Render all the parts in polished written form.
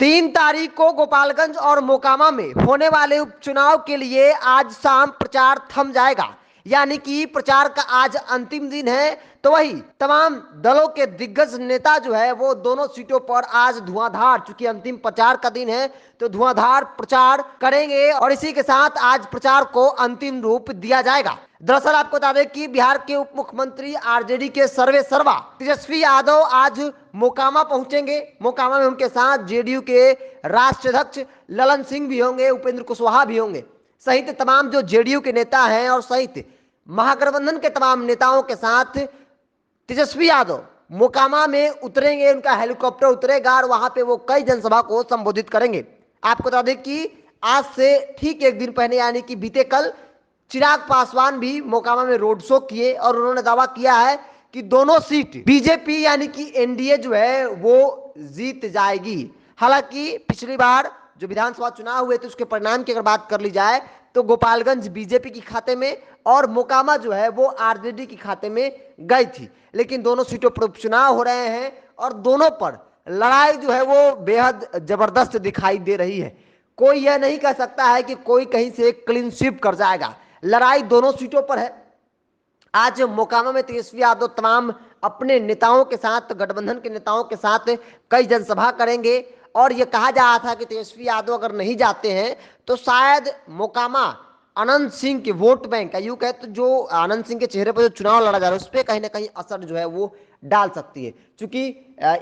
3 तारीख को गोपालगंज और मोकामा में होने वाले उपचुनाव के लिए आज शाम प्रचार थम जाएगा, यानी कि प्रचार का आज अंतिम दिन है। तो वही तमाम दलों के दिग्गज नेता जो है वो दोनों सीटों पर आज धुआंधार, चूंकि अंतिम प्रचार का दिन है तो धुआंधार प्रचार करेंगे और इसी के साथ आज प्रचार को अंतिम रूप दिया जाएगा। दरअसल आपको बता दें कि बिहार के उप मुख्यमंत्री आरजेडी के सर्वे सर्वा तेजस्वी यादव आज मोकामा पहुंचेंगे। मोकामा में उनके साथ जेडीयू के राष्ट्रीय अध्यक्ष ललन सिंह भी होंगे, उपेंद्र कुशवाहा भी होंगे, सहित तमाम जो जेडीयू के नेता हैं और सहित महागठबंधन के तमाम नेताओं के साथ तेजस्वी यादव मोकामा में उतरेंगे। उनका हेलीकॉप्टर उतरेगा और वहां पे वो कई जनसभा को संबोधित करेंगे। आपको बता दें कि आज से ठीक एक दिन पहले यानी कि बीते कल चिराग पासवान भी मोकामा में रोड शो किए और उन्होंने दावा किया है कि दोनों सीट बीजेपी यानी कि एनडीए जो है वो जीत जाएगी। हालांकि पिछली बार जो विधानसभा चुनाव हुए थे उसके परिणाम की अगर बात कर ली जाए तो गोपालगंज बीजेपी के खाते में और मोकामा जो है वो आरजेडी के खाते में गई थी, लेकिन दोनों सीटों पर उपचुनाव हो रहे हैं और दोनों पर लड़ाई जो है वो बेहद जबरदस्त दिखाई दे रही है। कोई यह नहीं कह सकता है कि कोई कहीं से क्लीन स्वीप कर जाएगा, लड़ाई दोनों सीटों पर है। आज मोकामा में तेजस्वी यादव तमाम अपने नेताओं के साथ, गठबंधन के नेताओं के साथ कई जनसभा करेंगे और यह कहा जा रहा था कि तेजस्वी यादव अगर नहीं जाते हैं तो शायद मोकामा आनंद सिंह के वोट बैंक का, यूं कहे तो जो आनंद सिंह के चेहरे पर जो चुनाव लड़ा जा रहा है उस पर कहीं ना कहीं असर जो है वो डाल सकती है। क्योंकि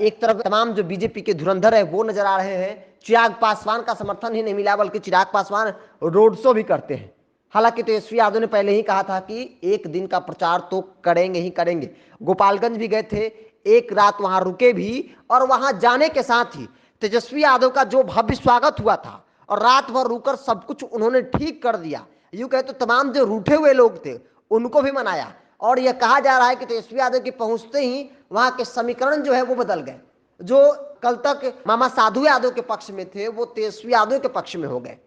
एक तरफ तमाम जो बीजेपी के धुरंधर है वो नजर आ रहे हैं, चिराग पासवान का समर्थन ही नहीं मिला बल्कि चिराग पासवान रोड शो भी करते हैं। हालांकि तेजस्वी यादव ने पहले ही कहा था कि एक दिन का प्रचार तो करेंगे ही करेंगे। गोपालगंज भी गए थे, एक रात वहां रुके भी और वहां जाने के साथ ही तेजस्वी यादव का जो भव्य स्वागत हुआ था और रात भर रुकर सब कुछ उन्होंने ठीक कर दिया। यूं कहे तो तमाम जो रूठे हुए लोग थे उनको भी मनाया और यह कहा जा रहा है कि तेजस्वी यादव के पहुंचते ही वहां के समीकरण जो है वो बदल गए। जो कल तक मामा साधु यादव के पक्ष में थे वो तेजस्वी यादव के पक्ष में हो गए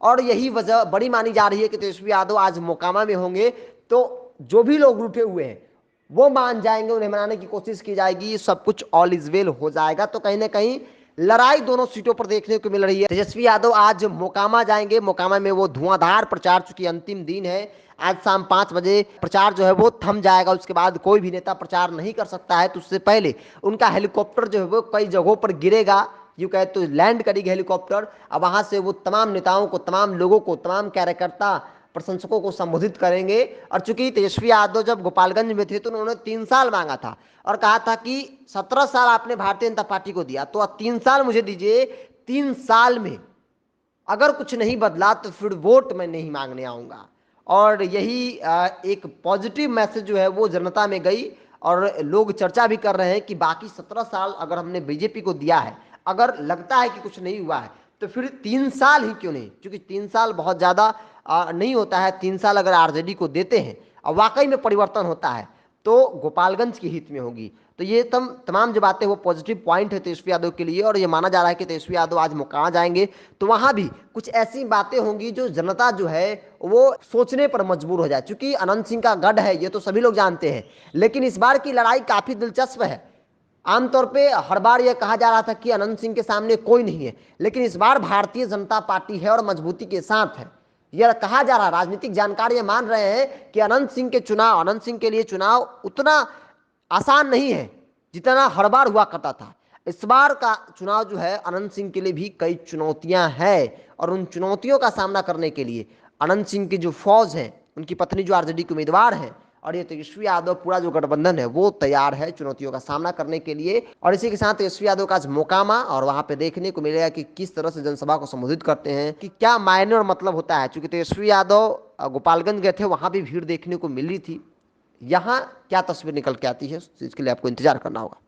और यही वजह बड़ी मानी जा रही है कि तेजस्वी यादव आज मोकामा में होंगे तो जो भी लोग रूठे हुए हैं वो मान जाएंगे, उन्हें मनाने की कोशिश की जाएगी, सब कुछ ऑल इज वेल हो जाएगा। तो कहीं ना कहीं लड़ाई दोनों सीटों पर देखने को मिल रही है। तेजस्वी यादव आज मोकामा जाएंगे, मोकामा में वो धुआंधार प्रचार, चूंकि अंतिम दिन है, आज शाम 5 बजे प्रचार जो है वो थम जाएगा। उसके बाद कोई भी नेता प्रचार नहीं कर सकता है, तो उससे पहले उनका हेलीकॉप्टर जो है वो कई जगहों पर गिरेगा, यूं कहे तो लैंड करेगी हेलीकॉप्टर। अब वहां से वो तमाम नेताओं को, तमाम लोगों को, तमाम कार्यकर्ता प्रशंसकों को संबोधित करेंगे। और चूंकि तेजस्वी यादव जब गोपालगंज में थे तो उन्होंने 3 साल मांगा था और कहा था कि 17 साल आपने भारतीय जनता पार्टी को दिया तो 3 साल मुझे दीजिए, 3 साल में अगर कुछ नहीं बदला तो फिर वोट मैं नहीं मांगने आऊंगा। और यही एक पॉजिटिव मैसेज जो है वो जनता में गई और लोग चर्चा भी कर रहे हैं कि बाकी 17 साल अगर हमने बीजेपी को दिया है, अगर लगता है कि कुछ नहीं हुआ है तो फिर 3 साल ही क्यों नहीं, क्योंकि 3 साल बहुत ज़्यादा नहीं होता है। 3 साल अगर आरजेडी को देते हैं और वाकई में परिवर्तन होता है तो गोपालगंज के हित में होगी। तो ये तमाम जो बातें वो पॉजिटिव पॉइंट है तेजस्वी यादव के लिए और ये माना जा रहा है कि तेजस्वी यादव आज मोकामा जाएंगे तो वहां भी कुछ ऐसी बातें होंगी जो जनता जो है वो सोचने पर मजबूर हो जाए। चूंकि अनंत सिंह का गढ़ है ये तो सभी लोग जानते हैं, लेकिन इस बार की लड़ाई काफी दिलचस्प है। आमतौर पे हर बार यह कहा जा रहा था कि अनंत सिंह के सामने कोई नहीं है, लेकिन इस बार भारतीय जनता पार्टी है और मजबूती के साथ है। यह कहा जा रहा है, राजनीतिक जानकार ये मान रहे हैं कि अनंत सिंह के लिए चुनाव उतना आसान नहीं है जितना हर बार हुआ करता था। इस बार का चुनाव जो है अनंत सिंह के लिए भी कई चुनौतियां हैं और उन चुनौतियों का सामना करने के लिए अनंत सिंह की जो फौज है, उनकी पत्नी जो आरजेडी के उम्मीदवार हैं और ये तेजस्वी यादव, पूरा जो गठबंधन है वो तैयार है चुनौतियों का सामना करने के लिए। और इसी के साथ तेजस्वी यादव का आज मोकामा और वहां पे देखने को मिलेगा कि किस तरह से जनसभा को संबोधित करते हैं, कि क्या मायने और मतलब होता है। क्योंकि तेजस्वी यादव गोपालगंज गए थे, वहां भी भीड़ देखने को मिल रही थी, यहाँ क्या तस्वीर निकल के आती है इसके लिए आपको इंतजार करना होगा।